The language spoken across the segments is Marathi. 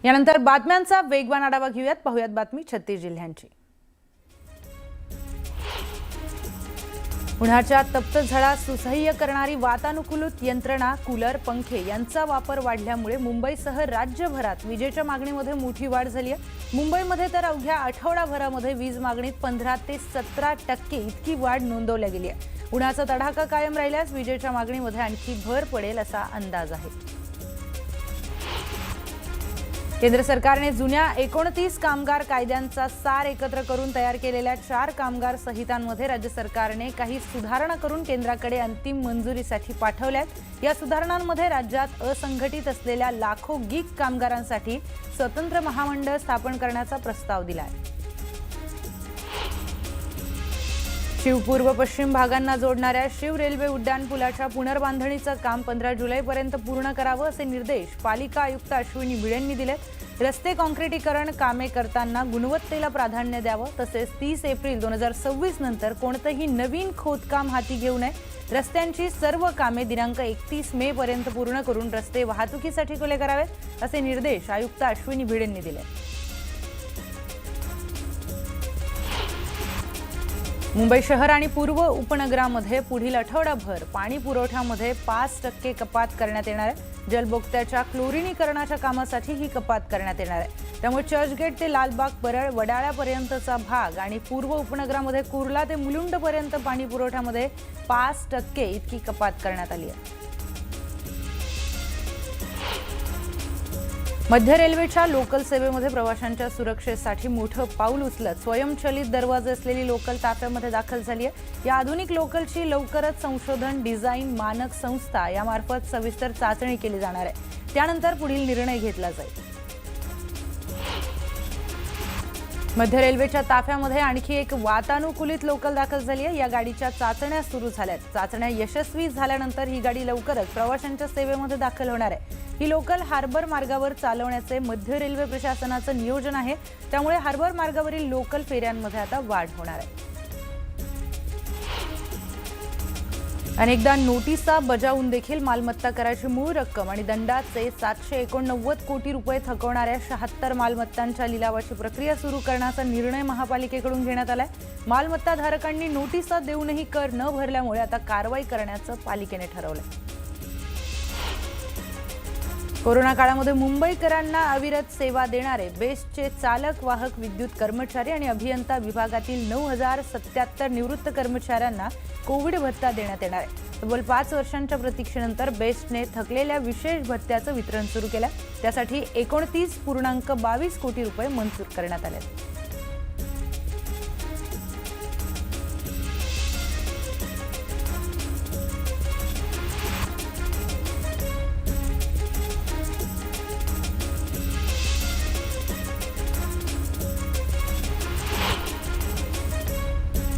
यानंतर बातम्यांचा वेगवान आढावा घेऊयात। पाहूयात बातमी 36 जिल्ह्यांची। उन्हाच्या तप्त झळा सुसह्य करणारी वातानुकूलित यंत्रणा, कूलर, पंखे यांचा वापर वाढल्यामुळे मुंबईसह राज्यभरात विजेच्या मागणीमध्ये मोठी वाढ झाली आहे। मुंबईमध्ये तर अवघ्या आठवडाभरामध्ये वीज मागणीत 15 ते 17% इतकी वाढ नोंदवली गेली आहे। उन्हाचा तडाखा कायम राहिल्यास विजेच्या मागणीमध्ये आणखी भर पडेल असा अंदाज आहे। केंद्र सरकारने जुन्या 29 कामगार कायद्यांचा सार एकत्र करून तयार केलेल्या 4 कामगार संहितांमध्ये राज्य सरकारने काही सुधारणा करून केंद्राकडे अंतिम मंजुरीसाठी पाठवल्यात। या सुधारणांमध्ये राज्यात असंघटित असलेल्या लाखो गीग कामगारांसाठी स्वतंत्र महामंडळ स्थापन करण्याचा प्रस्ताव दिला आहे। शिव पूर्व पश्चिम भागांना जोडणाऱ्या शिव रेल्वे उड्डाणपुलाच्या पुनर्बांधणीचं काम 15 जुलैपर्यंत पूर्ण करावं असे निर्देश पालिका आयुक्त अश्विनी भिडे यांनी दिलेत। रस्ते काँक्रिटीकरण कामे करताना गुणवत्तेला प्राधान्य द्यावं, तसेच 30 एप्रिल 2026 नंतर कोणतेही नवीन खोदकाम हाती घेऊ नये। रस्त्यांची सर्व कामे दिनांक 31 मे पर्यंत पूर्ण करून रस्ते वाहतुकीसाठी खुले करावेत असे निर्देश आयुक्त अश्विनी भिडे यांनी दिले। मुंबई शहर आणि पूर्व उपनगरामध्ये पुढील आठवडाभर पाणी पुरवठ्यामध्ये 5% कपात करण्यात येणार आहे। जलबोगत्याच्या क्लोरिनीकरणाच्या कामासाठी ही कपात करण्यात येणार आहे। त्यामुळे चर्चगेट ते लालबाग, परळ, वडाळ्यापर्यंतचा भाग आणि पूर्व उपनगरामध्ये कुर्ला ते मुलुंडपर्यंत पाणी पुरवठ्यामध्ये 5% इतकी कपात करण्यात आली आहे। मध्य रेल्वेच्या लोकल सेवेमध्ये प्रवाशांच्या सुरक्षेसाठी मोठं पाऊल उचलत स्वयंचलित दरवाजे असलेली लोकल ताफ्यामध्ये दाखल झाली आहे। या आधुनिक लोकलची लवकरच संशोधन, डिझाईन, मानक संस्था यामार्फत सविस्तर चाचणी केली जाणार आहे। त्यानंतर पुढील निर्णय घेतला जाईल। मध्य रेल्वेच्या ताफ्यामध्ये आणखी एक वातानुकूलित लोकल दाखल झाली आहे। या गाडीच्या चाचण्या सुरू झाल्यात। चाचण्या यशस्वी झाल्यानंतर ही गाडी लवकरच प्रवाशांच्या सेवेमध्ये दाखल होणार आहे। ही लोकल हार्बर मार्गावर चालवण्याचे मध्य रेल्वे प्रशासनाचं नियोजन आहे। त्यामुळे हार्बर मार्गावरील लोकल फेऱ्यांमध्ये आता वाढ होणार आहे। अनेकदा नोटिसा बजावून देखील मालमत्ता कराची मूळ रक्कम आणि दंडाचे 789 कोटी रुपये थकवणाऱ्या 76 मालमत्तांच्या लिलावाची प्रक्रिया सुरू करण्याचा निर्णय महापालिकेकडून घेण्यात आलाय। मालमत्ता धारकांनी नोटिसा देऊनही कर न भरल्यामुळे आता कारवाई करण्याचं पालिकेने ठरवलंय। कोरोना काळामध्ये मुंबईकरांना अविरत सेवा देणारे बेस्टचे चालक, वाहक, विद्युत कर्मचारी आणि अभियंता विभागातील 9077 निवृत्त कर्मचाऱ्यांना कोविड भत्ता देण्यात येणार आहे। तब्बल 5 वर्षांच्या प्रतीक्षेनंतर बेस्टने थकलेल्या विशेष भत्त्याचं वितरण सुरू केलं। त्यासाठी 29.22 कोटी रुपये मंजूर करण्यात आले।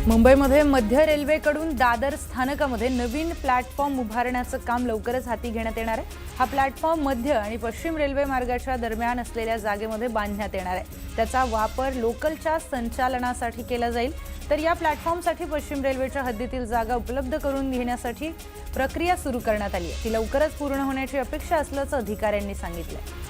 मुंबईमध्ये मध्य रेल्वेकडून दादर स्थानकामध्ये नवीन प्लॅटफॉर्म उभारण्याचं काम लवकरच हाती घेण्यात येणार आहे। हा प्लॅटफॉर्म मध्य आणि पश्चिम रेल्वे मार्गाच्या दरम्यान असलेल्या जागेमध्ये बांधण्यात येणार आहे। त्याचा वापर लोकलच्या संचालनासाठी केला जाईल। तर या प्लॅटफॉर्मसाठी पश्चिम रेल्वेच्या हद्दीतील जागा उपलब्ध करून घेण्यासाठी प्रक्रिया सुरू करण्यात आली आहे। ती लवकरच पूर्ण होण्याची अपेक्षा असल्याचं अधिकाऱ्यांनी सांगितलं।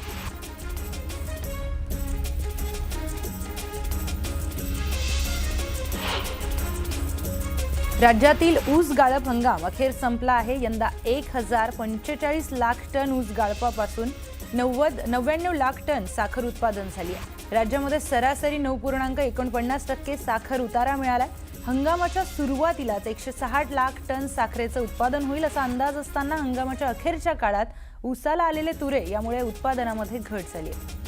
राज्यातील ऊस गाळप हंगाम अखेर संपला आहे। यंदा 1045 लाख टन ऊस गाळपापासून 99 लाख टन साखर उत्पादन झाली आहे। राज्यामध्ये सरासरी 9.49% साखर उतारा मिळाला। हंगामाच्या सुरुवातीलाच 160 लाख टन साखरेचं उत्पादन होईल असा अंदाज असताना हंगामाच्या अखेरच्या काळात ऊसाला आलेले तुरे यामुळे उत्पादनामध्ये घट झाली आहे।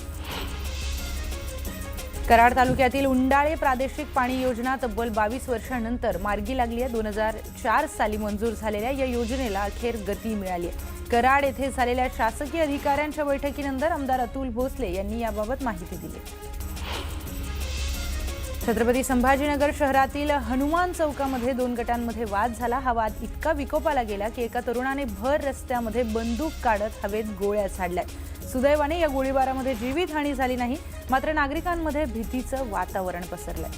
कराड तालुक्यातील उंडाळे प्रादेशिक पाणी योजना तब्बल 22 वर्षांनंतर मार्गी लागली आहे। 2004 साली मंजूर झालेल्या या योजनेला अखेर गती मिळाली आहे। कराड येथे झालेल्या शासकीय अधिकाऱ्यांच्या बैठकीनंतर आमदार अतुल भोसले यांनी याबाबत माहिती दिली। छत्रपती संभाजीनगर शहरातील हनुमान चौकामध्ये 2 गटांमध्ये वाद झाला। हा वाद इतका विकोपाला गेला की एका तरुणाने भर रस्त्यामध्ये बंदूक काढत हवेत गोळ्या झाडल्या। सुदैवाने या गोळीबारामध्ये जीवितहानी झाली नाही, मात्र नागरिकांमध्ये भीतीचं वातावरण पसरलंय।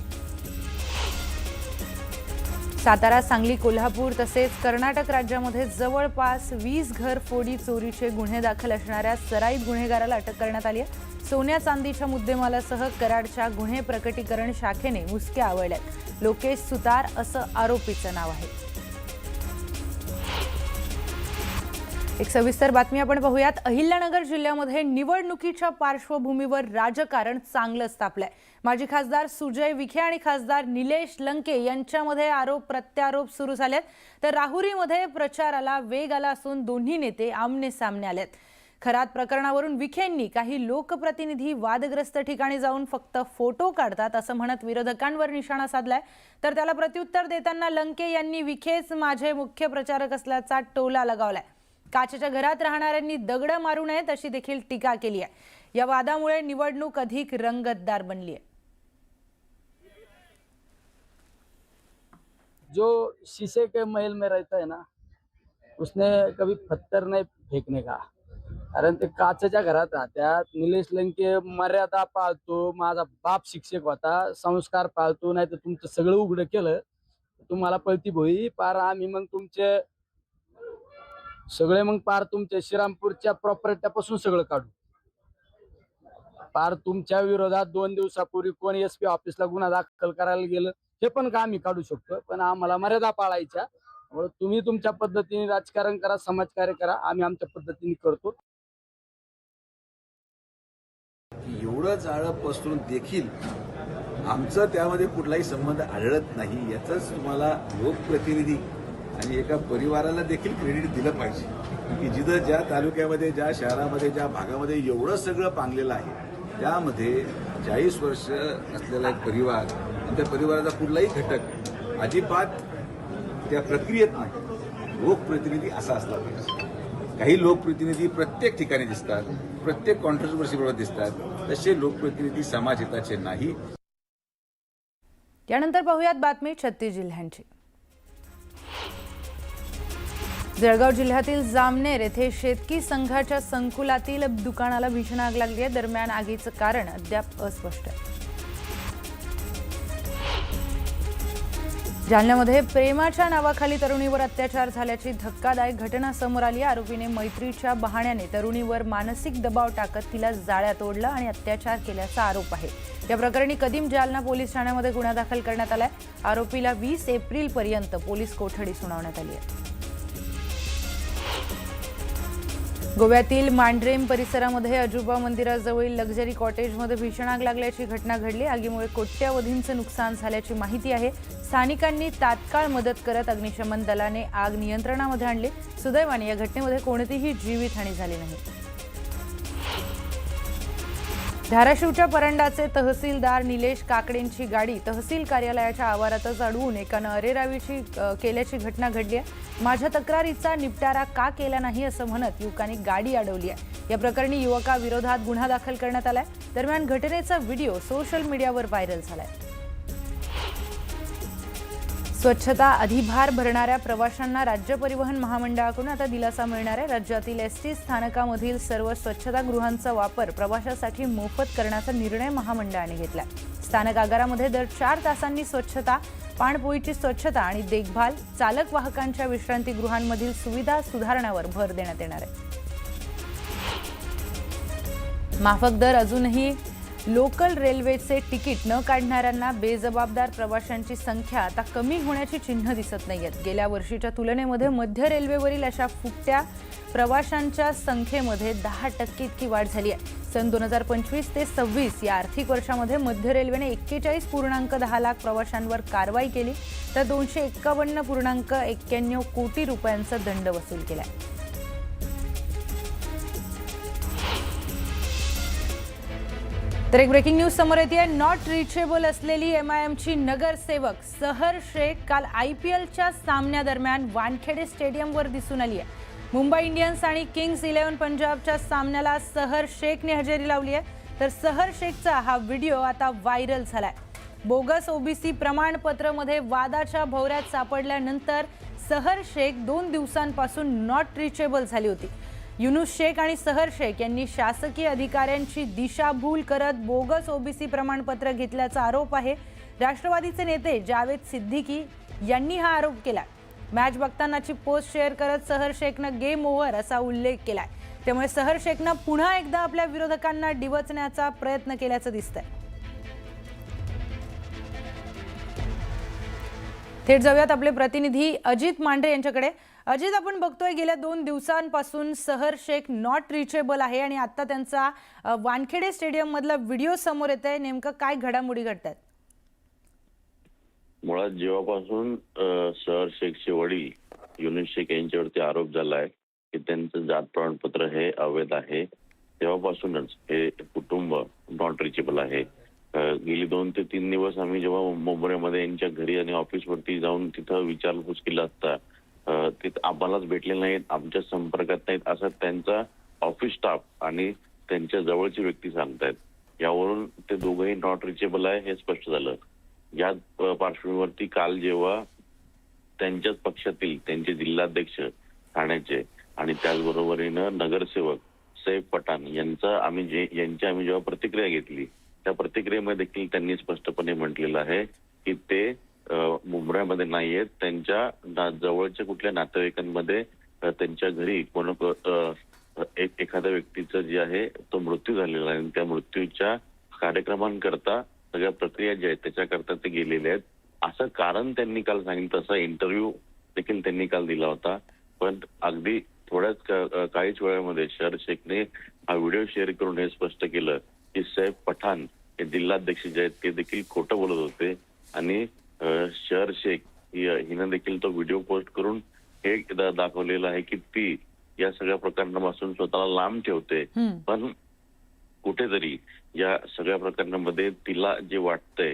सातारा, सांगली, कोल्हापूर तसेच कर्नाटक राज्यामध्ये जवळपास 20 घरफोडी चोरीचे गुन्हे दाखल असणाऱ्या सराईत गुन्हेगाराला अटक करण्यात आली आहे। सोन्या चांदीच्या मुद्देमालासह कराडच्या गुन्हे प्रकटीकरण शाखेने मुसक्या आवळल्यात। लोकेश सुतार असं आरोपीचं नाव आहे। एक सविस्तर बातमी आपण पाहूयात। अहिल्यानगर जिल्ह्यामध्ये निवडणुकीच्या पार्श्वभूमीवर राजकारण चांगलंच तापलंय। माजी खासदार सुजय विखे आणि खासदार निलेश लंके यांच्यामध्ये आरोप प्रत्यारोप सुरू झालेत, तर राहुरीमध्ये प्रचाराला वेग आला असून दोन्ही नेते आमने सामने आलेत। खरात प्रकरणावरून विखेंनी काही लोकप्रतिनिधी वादग्रस्त ठिकाणी जाऊन फक्त फोटो काढतात असं म्हणत विरोधकांवर निशाणा साधलाय, तर त्याला प्रत्युत्तर देताना लंके यांनी विखेच माझे मुख्य प्रचारक असल्याचा टोला लगावलाय। काचेच्या घरात राहणाऱ्यांनी दगड मारू नयेत अशी देखील टीका केली आहे। या वादामुळे निवडणूक अधिक रंगतदार बनली है। जो शीशे के महल में रहता है ना, उसने कभी पत्थर नहीं फेंकने का, कारण ते काचेच्या घरात राहतात। निलेश लंके मर्यादा पाळतो, माझा बाप शिक्षक होता, संस्कार पाळतो, नाही तर तुमचं सगळं उघड केलं तुम्हाला पळती भोई पार आम्ही मग तुमचे सगळे मग पार तुमच्या श्रीरामपूरच्या प्रॉपर्ट्यापासून सगळं काढू। पार तुमच्या विरोधात 2 दिवसापूर्वी कोण एसपी ऑफिसला गुन्हा दाखल करायला गेलं हे पण का आम्ही काढू शकतो, पण आम्हाला मर्यादा पाळायच्या। तुम्ही तुमच्या पद्धतीने राजकारण करा, समाजकार्य करा, आम्ही आमच्या पद्धतीने करतो। एवढं जाळं पसरून देखील आमचं त्यामध्ये कुठलाही संबंध आढळत नाही, याचंच तुम्हाला लोकप्रतिनिधी आणि एका परिवाराला देखील क्रेडिट दिलं पाहिजे की जिथं ज्या तालुक्यामध्ये, ज्या शहरामध्ये, ज्या भागामध्ये एवढं सगळं पांगलेलं आहे, त्यामध्ये 40 वर्ष असलेला एक परिवार आणि त्या परिवाराचा कुठलाही घटक अजिबात त्या प्रक्रियेत नाही। लोकप्रतिनिधी असा असला पाहिजे। काही लोकप्रतिनिधी प्रत्येक ठिकाणी दिसतात, प्रत्येक कॉन्ट्रोवर्सीबरोबर दिसतात, तसे लोकप्रतिनिधी समाजहिताचे नाही। यानंतर पाहूयात बातमी छत्तीस जिल्ह्यांची। जळगाव जिल्ह्यातील जामनेर येथे शेतकी संघाच्या संकुलातील दुकानाला भीषण आग लागली आहे। दरम्यान आगीचं कारण अद्याप अस्पष्ट आहे। जालन्यामध्ये प्रेमाच्या नावाखाली तरुणीवर अत्याचार झाल्याची धक्कादायक घटना समोर आली आहे। आरोपीने मैत्रीच्या बहाण्याने तरुणीवर मानसिक दबाव टाकत तिला जाळ्यात ओढलं आणि अत्याचार केल्याचा आरोप आहे। या प्रकरणी कदीम जालना पोलीस ठाण्यामध्ये गुन्हा दाखल करण्यात आलाय। आरोपीला 20 एप्रिलपर्यंत पोलीस कोठडी सुनावण्यात आली आहे। गोव्यातील मांड्रेम परिसरामध्ये अजुबा मंदिराजवळील लक्झरी कॉटेजमध्ये भीषण आग लागल्याची घटना घडली। आगीमुळे कोट्यवधींचं नुकसान झाल्याची माहिती आहे। स्थानिकांनी तात्काळ मदत करत अग्निशमन दलाने आग नियंत्रणामध्ये आणली। सुदैवाने या घटनेमध्ये कोणतीही जीवितहानी झाली नाही। धाराशिवच्या परंडाचे तहसीलदार निलेश काकडेंची गाडी तहसील कार्यालयाच्या आवारातच अडवून एकानं अरेरावीची केल्याची घटना घडली आहे। माझ्या तक्रारीचा निपटारा का केला नाही असं म्हणत युवकांनी गाडी अडवली आहे। या प्रकरणी युवकाविरोधात गुन्हा दाखल करण्यात आलाय। दरम्यान घटनेचा व्हिडिओ सोशल मीडियावर व्हायरल झालाय। स्वच्छता अधिभार भरणाऱ्या प्रवाशांना राज्य परिवहन महामंडळाकडून आता दिलासा मिळणार आहे। राज्यातील एसटी स्थानकामधील सर्व स्वच्छतागृहांचा वापर प्रवाशांसाठी मोफत करण्याचा निर्णय महामंडळाने घेतलाय। स्थानक आगारामध्ये दर 4 तासांनी स्वच्छता, पाणपोईची स्वच्छता आणि देखभाल, चालक वाहकांच्या विश्रांतीगृहांमधील सुविधा सुधारण्यावर भर देण्यात येणार आहे। माफक दर अजूनही लोकल रेल्वेचे तिकीट न काढणाऱ्यांना बेजबाबदार प्रवाशांची संख्या आता कमी होण्याची चिन्ह दिसत नाहीयेत। गेल्या वर्षीच्या तुलनेमध्ये मध्य रेल्वेवरील अशा फुकट्या प्रवाशांच्या संख्येमध्ये 10% इतकी वाढ झाली आहे। सन 2025 ते 26 या आर्थिक वर्षामध्ये मध्य रेल्वेने 41.10 लाख प्रवाशांवर कारवाई केली, तर 251.91 कोटी रुपयांचा दंड वसूल केलाय। तर एक ब्रेकिंग न्यूज समोर येते। नॉट रिचेबल असलेली एमआयएमची नगरसेवक सहर शेख काल आयपीएलच्या सामन्यादरम्यान वानखेडे स्टेडियमवर दिसून आली आहे। मुंबई इंडियन्स आणि किंग्स 11 पंजाबच्या सामन्याला सहर शेखने हजेरी लावली आहे, तर सहर शेखचा हा व्हिडिओ आता व्हायरल झालाय। बोगस ओबीसी प्रमाणपत्रमध्ये वादाच्या भोवऱ्यात सापडल्यानंतर सहर शेख 2 दिवसांपासून नॉट रिचेबल झाली होती। युनुस शेख आणि सहर शेख यांनी शासकीय अधिकाऱ्यांची दिशाभूल करत बोगस ओबीसी प्रमाणपत्र घेतल्याचा आरोप आहे। राष्ट्रवादीचे नेते जावेद सिद्दीकी यांनी हा आरोप केला। मॅच बघतानाची पोस्ट शेअर करत सहर शेखनं गेम ओव्हर असा उल्लेख केलाय। त्यामुळे सहर शेखनं पुन्हा एकदा आपल्या विरोधकांना डिवचण्याचा प्रयत्न केल्याचं दिसतंय. थेट जाऊयात आपले प्रतिनिधी अजित मांढरे यांच्याकडे. अजित, आपण बघतोय गेल्या 2 दिवसांपासून सहर शेख नॉट रिचेबल आहे आणि आता त्यांचा वानखेडे स्टेडियम मधला व्हिडिओ समोर येत आहे. नेमकं काय घडामोडी घडतात? मुळात जेव्हापासून सहर शेखचे वडील युनुस शेख यांच्यावरती आरोप झाला आहे की त्यांचं जात प्रमाणपत्र हे अवैध आहे, तेव्हापासूनच हे कुटुंब नॉट रिचेबल आहे. गेली 2 ते 3 दिवस आम्ही जेव्हा मुंबईमध्ये यांच्या घरी आणि ऑफिसवरती जाऊन तिथं विचारपूस केली असता तिथं आम्हालाच भेटले नाहीत, आमच्या संपर्कात नाहीत असं त्यांचा ऑफिस स्टाफ आणि त्यांच्या जवळची व्यक्ती सांगतायत. यावरून ते दोघंही नॉट रिचेबल आहे हे स्पष्ट झालं. या पार्श्वभूमीवरती काल जेव्हा त्यांच्याच पक्षातील त्यांचे जिल्हाध्यक्ष ठाण्याचे आणि त्याचबरोबरीनं नगरसेवक सैफ पठाण यांची आम्ही जेव्हा प्रतिक्रिया घेतली, त्या प्रतिक्रियेमध्ये देखील त्यांनी स्पष्टपणे म्हटलेलं आहे की ते मुंबईमध्ये नाहीयेत, त्यांच्या जवळच्या कुठल्या नातेवाईकांमध्ये त्यांच्या घरी एखाद्या व्यक्तीचं जे आहे तो मृत्यू झालेला आहे. त्या मृत्यूच्या कार्यक्रमांकरता सगळ्या प्रक्रिया ज्या आहेत त्याच्याकरता ते गेलेले आहेत असं कारण त्यांनी काल सांगितलं. तसा इंटरव्ह्यू देखील त्यांनी काल दिला होता. पण अगदी थोड्याच काहीच वेळामध्ये सहर शेखने हा व्हिडिओ शेअर करून हे स्पष्ट केलं की सैफ पठाण हे जिल्हाध्यक्ष जे आहेत ते देखील खोटं बोलत होते आणि सहर शेख हिनं देखील तो व्हिडिओ पोस्ट करून हे दाखवलेलं आहे की ती या सगळ्या प्रकरणापासून स्वतःला लांब ठेवते. पण कुठेतरी या सगळ्या प्रकरणामध्ये तिला जे वाटतंय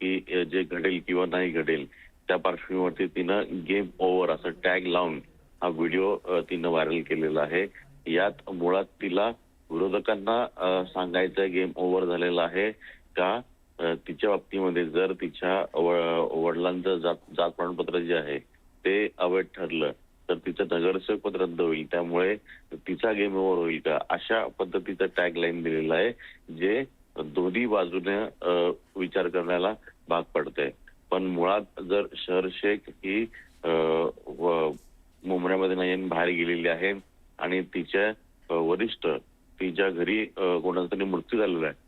की जे घडेल किंवा नाही घडेल त्या पार्श्वभूमीवरती तिनं गेम ओव्हर असं टॅग लावून हा व्हिडिओ तिनं व्हायरल केलेला आहे. यात मुळात तिला विरोधकांना सांगायचं गेम ओव्हर झालेला आहे का तिच्या बाबतीमध्ये जर तिच्या वडिलांचं जात प्रमाणपत्र जे आहे ते अवैध ठरलं तर तिचं नगरसेवक पद रद्द होईल, त्यामुळे तिचा गेम ओव्हर होईल का, अशा पद्धतीचा टॅग लाईन दिलेला आहे जे दोन्ही बाजूने विचार करण्याला भाग पडतंय. पण मुळात जर सहर शेख ही मुंबईमध्ये नाही बाहेर गेलेली आहे आणि तिच्या वरिष्ठ तिच्या घरी कोणाचा तरी मृत्यू झालेला आहे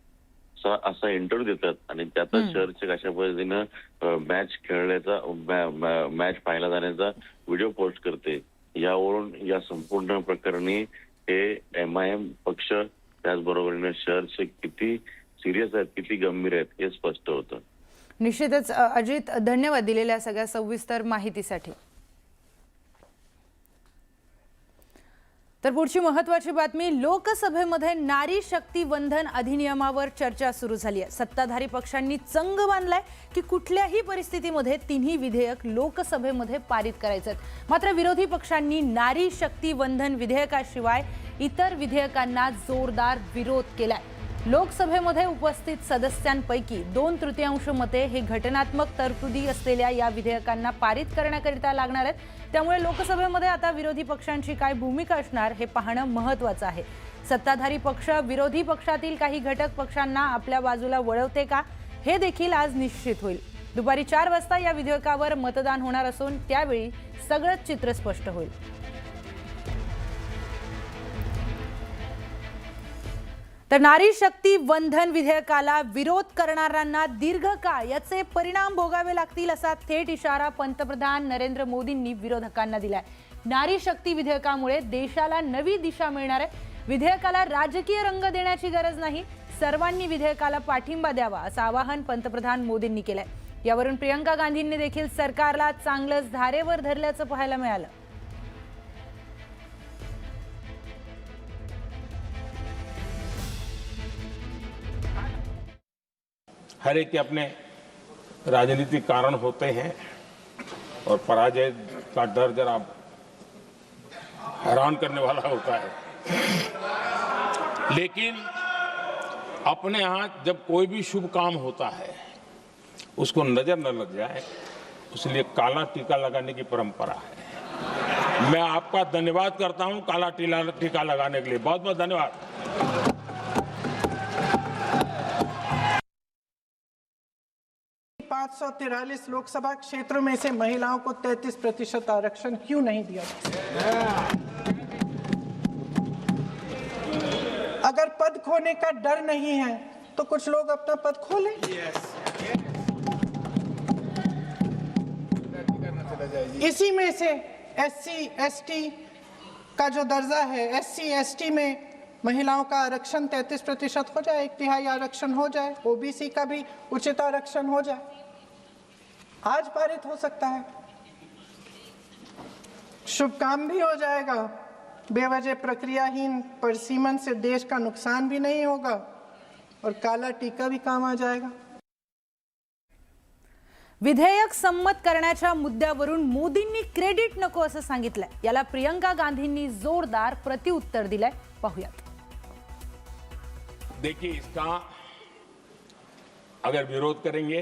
असा इंटरव्ह्यू देतात आणि त्यातच सहर शेख अशा पद्धतीनं मॅच पाहायला जाण्याचा व्हिडिओ पोस्ट करते. यावरून या संपूर्ण प्रकरणी हे MIM पक्ष त्याचबरोबरीने सहर शेख किती सिरियस आहेत, किती गंभीर आहेत हे स्पष्ट होतं. निश्चितच अजित, धन्यवाद दिलेल्या सगळ्या सविस्तर माहितीसाठी. तर पुढची महत्त्वाची बातमी, लोकसभेमध्ये नारी शक्ती वंदन अधिनियमावर चर्चा सुरू झाली आहे. सत्ताधारी पक्षांनी चंग बांधलाय की कुठल्याही परिस्थितीमध्ये तिन्ही विधेयक लोकसभेमध्ये पारित करायचे आहेत. मात्र विरोधी पक्षांनी नारी शक्ती वंदन विधेयकाशिवाय इतर विधेयकांना जोरदार विरोध केलाय. लोकसभेमध्ये उपस्थित सदस्यांपैकी 2/3 मते हे घटनात्मक तरतुदी असलेल्या या विधेयकांना पारित करण्याकरिता लागणार आहेत. त्यामुळे लोकसभेमध्ये आता विरोधी पक्षांची काय भूमिका असणार हे पाहणं महत्त्वाचं आहे. सत्ताधारी पक्ष विरोधी पक्षातील काही घटक पक्षांना आपल्या बाजूला वळवते का हे देखील आज निश्चित होईल. दुपारी 4 वाजता या विधेयकावर मतदान होणार असून त्यावेळी सगळंच चित्र स्पष्ट होईल. तर नारी शक्ती वंदन विधेयकाला विरोध करणाऱ्यांना दीर्घकाळ याचे परिणाम भोगावे लागतील असा थेट इशारा पंतप्रधान नरेंद्र मोदींनी विरोधकांना दिलाय. नारी शक्ती विधेयकामुळे देशाला नवी दिशा मिळणार आहे. विधेयकाला राजकीय रंग देण्याची गरज नाही, सर्वांनी विधेयकाला पाठिंबा द्यावा असं आवाहन पंतप्रधान मोदींनी केलंय. यावरून प्रियंका गांधींनी देखील सरकारला चांगलंच धारेवर धरल्याचं पाहायला मिळालं. हर एक के अपने राजनीतिक कारण होते हैं और पराजय का डर जरा हैरान करने वाला होता है, लेकिन अपने यहाँ जब कोई भी शुभ काम होता है उसको नजर न लग जाए, इसलिए काला टीका लगाने की परंपरा है. मैं आपका धन्यवाद करता हूं काला टीका लगाने के लिए. बहुत बहुत धन्यवाद. 543 लोकसभा क्षेत्रों में से महिलाओं को 33% आरक्षण क्यों नहीं दिया? पद खोने का डर नहीं है तो कुछ लोग अपना पद खो लें। इसी में से SC ST का जो दर्जा है, SC ST में महिलाओं का आरक्षण 33% हो जाए, 1/3 आरक्षण हो जाए, OBC का भी उचित आरक्षण हो जाए, आज पारित हो सकता है। शुभ काम भी हो जाएगा, बेवजह प्रक्रियाहीन परिसीमन से देश का नुकसान भी नहीं होगा और काला टीका भी काम आ जाएगा। विधेयक संमत करण्याच्या मुद्द्यावरून मोदींनी क्रेडिट नको असं सांगितलंय. याला प्रियंका गांधींनी जोरदार प्रत्युत्तर दिलंय. पाहूयात. देखिए, इसका अगर विरोध करेंगे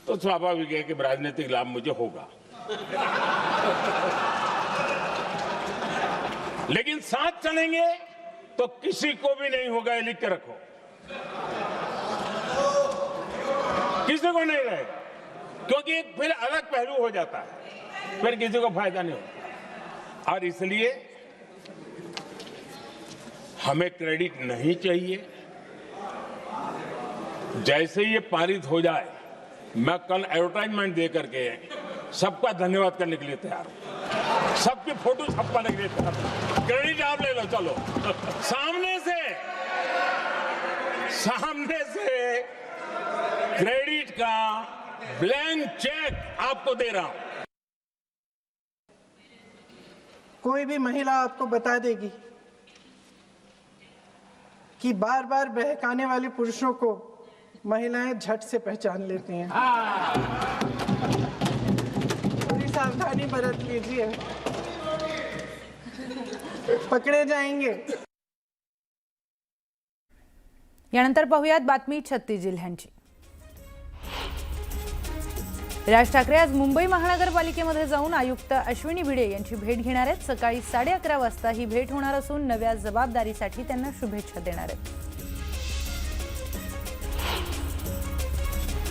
तो स्वाभाविक है कि राजनीतिक लाभ मुझे होगा, लेकिन साथ चलेंगे तो किसी को भी नहीं होगा, ये लिख के रखो, किसी को नहीं रहेगा, क्योंकि एक फिर अलग पहलू हो जाता है, फिर किसी को फायदा नहीं होता। और इसलिए हमें क्रेडिट नहीं चाहिए। जैसे ये पारित हो जाए, मैं कल एडवर्टाइजमेंट दे करके सबका धन्यवाद करने के लिए तैयार हूं, सबकी फोटो छपवाने के लिए तैयार हूं। क्रेडिट आप ले लो, चलो सामने से क्रेडिट का ब्लैंक चेक आपको दे रहा हूं। कोई भी महिला आपको बता देगी कि बार बार बहकाने वाले पुरुषों को महिलाएं झट से पहचान लेती हैं। थोड़ी सावधानी बरत लीजिए, पकड़े जाएंगे। यानंतर पाहूयात बातमी 36 जिल्ह्यांची. राज ठाकरे आज मुंबई महानगरपालिकेमध्ये जाऊन आयुक्त अश्विनी भिडे यांची भेट घेणार आहेत. सकाळी 11:30 वाजता ही भेट होणार असून नव्या जबाबदारीसाठी त्यांना शुभेच्छा देणार आहेत.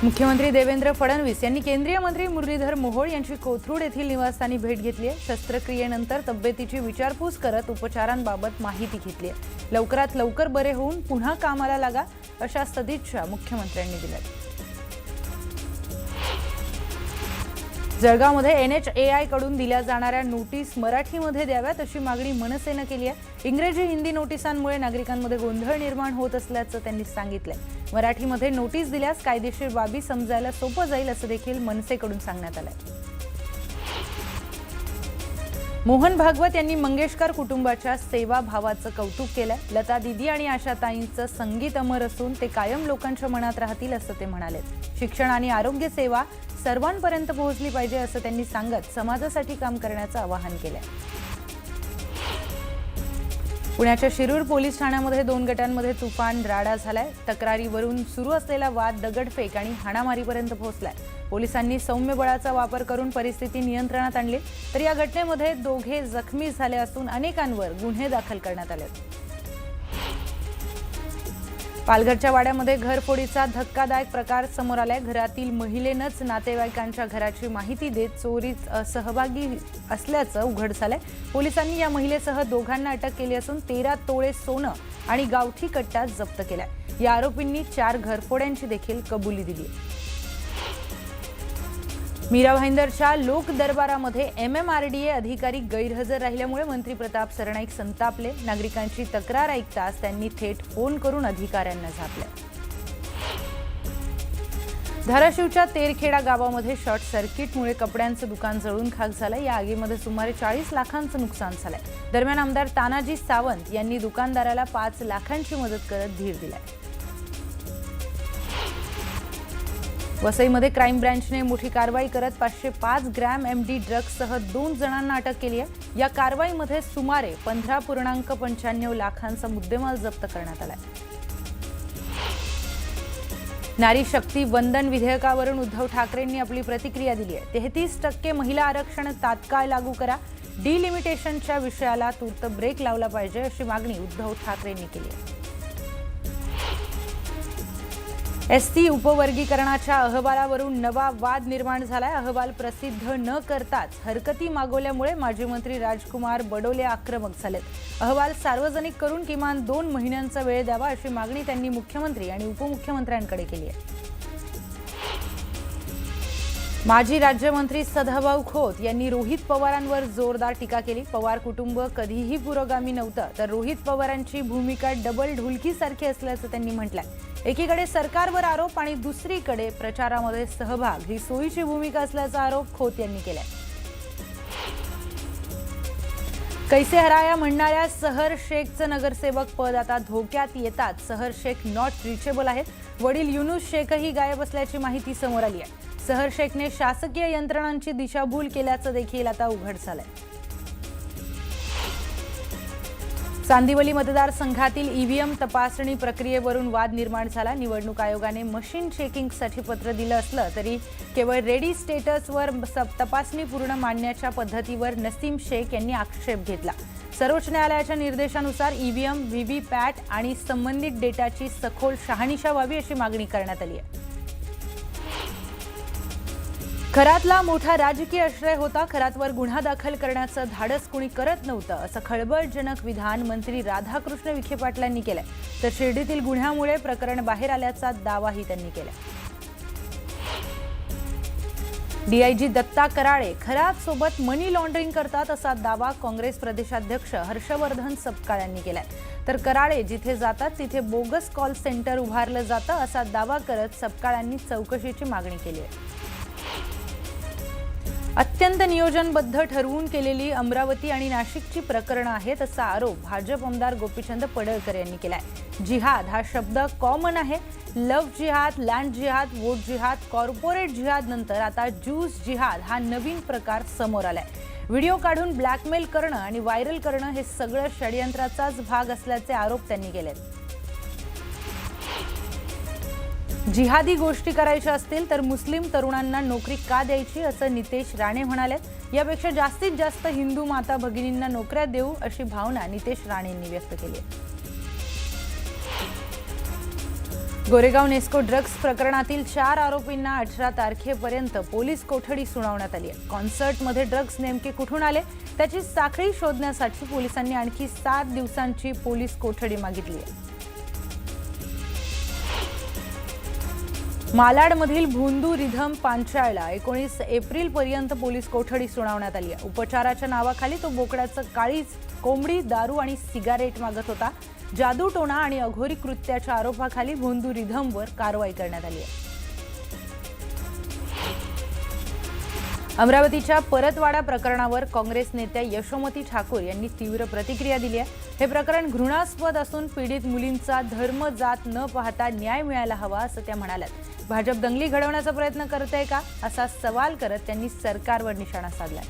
मुख्यमंत्री देवेंद्र फडणवीस यांनी केंद्रीय मंत्री मुरलीधर मोहोळ यांची कोथरूड येथील निवासस्थानी भेट घेतली आहे. शस्त्रक्रियेनंतर तब्येतीची विचारपूस करत उपचारांबाबत माहिती घेतली आहे. लवकरात लवकर बरे होऊन पुन्हा कामाला लागा अशा सदिच्छा मुख्यमंत्र्यांनी दिल्या. जळगावमध्ये NHAI कडून दिल्या जाणाऱ्या नोटीस मराठीमध्ये द्याव्यात अशी मागणी मनसेनं केली आहे. इंग्रजी हिंदी नोटिसांमुळे नागरिकांमध्ये गोंधळ निर्माण होत असल्याचं त्यांनी सांगितलंय. मराठीमध्ये नोटीस दिल्यास कायदेशीर बाबी समजायला सोपं जाईल असं देखील मनसेकडून सांगण्यात आलंय. मोहन भागवत यांनी मंगेशकर कुटुंबाच्या सेवाभावाचं कौतुक केलंय. लता दीदी आणि आशाताईंचं संगीत अमर असून ते कायम लोकांच्या मनात राहतील असं ते म्हणाले. शिक्षण आणि आरोग्य सेवा सर्वांपर्यंत पोहोचली पाहिजे असं त्यांनी सांगत समाजासाठी काम करण्याचं आवाहन केलंय. पुण्याच्या शिरूर पोलीस ठाण्यामध्ये 2 गटांमध्ये तुफान राडा झालाय. तक्रारीवरून सुरू असलेला वाद दगडफेक आणि हाणामारीपर्यंत पोहोचलाय. पोलिसांनी सौम्य बळाचा वापर करून परिस्थिती नियंत्रणात आणली, तर या घटनेमध्ये 2 जखमी झाले असून अनेकांवर गुन्हे दाखल करण्यात आले. पालघरच्या वाड्यामध्ये घरफोडीचा धक्कादायक प्रकार समोर आलाय. घरातील महिलेनंच नातेवाईकांच्या घराची माहिती देत चोरीत सहभागी असल्याचं उघड झालंय. पोलिसांनी या महिलेसह 2घांना अटक केली असून 13 तोळे सोनं आणि गावठी कट्टा जप्त केलाय. या आरोपींनी 4 घरफोड्यांची देखील कबुली दिली. मीरा भाईंदरच्या लोक दरबारामध्ये MMRDA अधिकारी गैरहजर राहिल्यामुळे मंत्री प्रताप सरनाईक संतापले. नागरिकांची तक्रार ऐकताच त्यांनी थेट फोन करून अधिकाऱ्यांना झापले. धाराशिवच्या तेरखेडा गावामध्ये शॉर्ट सर्किटमुळे कपड्यांचं दुकान जळून खाक झालं. या आगीमध्ये सुमारे 40 लाखांचं नुकसान झालंय. दरम्यान आमदार तानाजी सावंत यांनी दुकानदाराला 5 लाखांची मदत करत धीर दिलाय. वसईमध्ये क्राईम ब्रँचने मोठी कारवाई करत 505 ग्रॅम MD ड्रग्जसह 2 जणांना अटक केली आहे. या कारवाईमध्ये सुमारे 15.95 लाखांचा मुद्देमाल जप्त करण्यात आलाय. नारी शक्ती वंदन विधेयकावरून उद्धव ठाकरेंनी आपली प्रतिक्रिया दिली आहे. 33% महिला आरक्षण तात्काळ लागू करा. डिलिमिटेशनच्या विषयाला तूर्त ब्रेक लावला पाहिजे अशी मागणी उद्धव ठाकरेंनी केली आहे. एसटी उपवर्गीकरणाच्या अहवालावरून नवा वाद निर्माण झालाय. अहवाल प्रसिद्ध न करताच हरकती मागवल्यामुळे माजी मंत्री राजकुमार बडोले आक्रमक झालेत. अहवाल सार्वजनिक करून किमान 2 महिन्यांचा वेळ द्यावा अशी मागणी त्यांनी मुख्यमंत्री आणि उपमुख्यमंत्र्यांकडे केली आहे. माजी राज्यमंत्री सदाभाऊ खोत यांनी रोहित पवारांवर जोरदार टीका केली. पवार कुटुंब कधीही पुरोगामी नव्हतं, तर रोहित पवारांची भूमिका डबल ढोलकीसारखी असल्याचं त्यांनी म्हटलंय. एकीकडे सरकारवर आरोप आणि दुसरीकडे प्रचारामध्ये सहभाग ही सोयीची भूमिका असल्याचा आरोप खोत यांनी केलाय. कैसे हराया म्हणणाऱ्या सहर शेखचं नगरसेवक पद आता धोक्यात येतात. सहर शेख नॉट रिचेबल आहेत. वडील युनुस शेखही गायब असल्याची माहिती समोर आली आहे. सहर शेखने शासकीय यंत्रणांची दिशाभूल केल्याचं देखील आता उघड झालंय. चांदिवली मतदारसंघातील ईव्हीएम तपासणी प्रक्रियेवरून वाद निर्माण झाला. निवडणूक आयोगाने मशीन चेकिंगसाठी पत्र दिलं असलं तरी केवळ रेडी स्टेटसवर तपासणी पूर्ण मांडण्याच्या पद्धतीवर नसीम शेख यांनी आक्षेप घेतला. सर्वोच्च न्यायालयाच्या निर्देशानुसार ईव्हीएम, व्हीव्हीपॅट आणि संबंधित डेटाची सखोल शहानिशा व्हावी अशी मागणी करण्यात आली आहे. खरातला मोठा राजकीय आश्रय होता. खरातवर गुन्हा दाखल करण्याचं धाडस कुणी करत नव्हतं असं खळबळजनक विधान मंत्री राधाकृष्ण विखे पाटलांनी केलंय. तर शिर्डीतील गुन्ह्यामुळे प्रकरण बाहेर आल्याचा दावाही त्यांनी केलाय. डीआयजी दत्ता कराळे खरात सोबत मनी लॉन्ड्रिंग करतात असा दावा काँग्रेस प्रदेशाध्यक्ष हर्षवर्धन सपकाळ यांनी केलाय. तर कराळे जिथे जातात तिथे बोगस कॉल सेंटर उभारलं जातं असा दावा करत सपकाळांनी चौकशीची मागणी केली आहे. अत्यंत नियोजनबद्ध ठरवून केलेली अमरावती आणि नाशिकची प्रकरणं आहेत असा आरोप भाजप आमदार गोपीचंद पडळकर यांनी केलाय. जिहाद हा शब्द कॉमन आहे. लव्ह जिहाद, लँड जिहाद, वोट जिहाद, कॉर्पोरेट जिहाद नंतर आता ज्यूस जिहाद हा नवीन प्रकार समोर आलाय. व्हिडिओ काढून ब्लॅकमेल करणं आणि व्हायरल करणं हे सगळं षडयंत्राचाच भाग असल्याचे आरोप त्यांनी केलेत. जिहादी गोष्टी करायच्या असतील तर मुस्लिम तरुणांना नोकरी का द्यायची असं नितेश राणे म्हणाले. यापेक्षा जास्तीत जास्त हिंदू माता भगिनींना नोकऱ्या देऊ अशी भावना नितेश राणेंनी व्यक्त केली. गोरेगाव नेस्को ड्रग्ज प्रकरणातील 4 आरोपींना 18 तारखेपर्यंत पोलीस कोठडी सुनावण्यात आली आहे. कॉन्सर्टमध्ये ड्रग्ज नेमके कुठून आले त्याची साखळी शोधण्यासाठी पोलिसांनी आणखी 7 दिवसांची पोलीस कोठडी मागितली आहे. मालाडमधील भोंदू रिधम पांचाळला 19 एप्रिलपर्यंत पोलीस कोठडी सुनावण्यात आली आहे. उपचाराच्या नावाखाली तो बोकडाचं काळीज, कोंबडी, दारू आणि सिगारेट मागत होता. जादूटोणा आणि अघोरी कृत्याच्या आरोपाखाली भोंदू रिधमवर कारवाई करण्यात आली आहे. अमरावतीच्या परतवाडा प्रकरणावर काँग्रेस नेत्या यशोमती ठाकूर यांनी तीव्र प्रतिक्रिया दिली आहे. हे प्रकरण घृणास्पद असून पीडित मुलींचा धर्म, जात न पाहता न्याय मिळायला हवा असं त्या म्हणाल्यात. भाजप दंगली घडवण्याचा प्रयत्न करतंय का असा सवाल करत त्यांनी सरकारवर निशाणा साधलाय.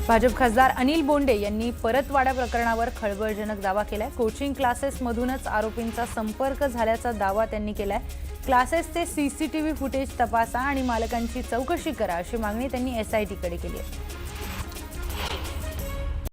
भाजप खासदार अनिल बोंडे यांनी परतवाडा प्रकरणावर खळबळजनक दावा केलाय. कोचिंग क्लासेसमधूनच आरोपींचा संपर्क झाल्याचा दावा त्यांनी केलाय. क्लासेसचे सीसीटीव्ही फुटेज तपासा आणि मालकांची चौकशी करा अशी मागणी त्यांनी एसआयटीकडे केली आहे.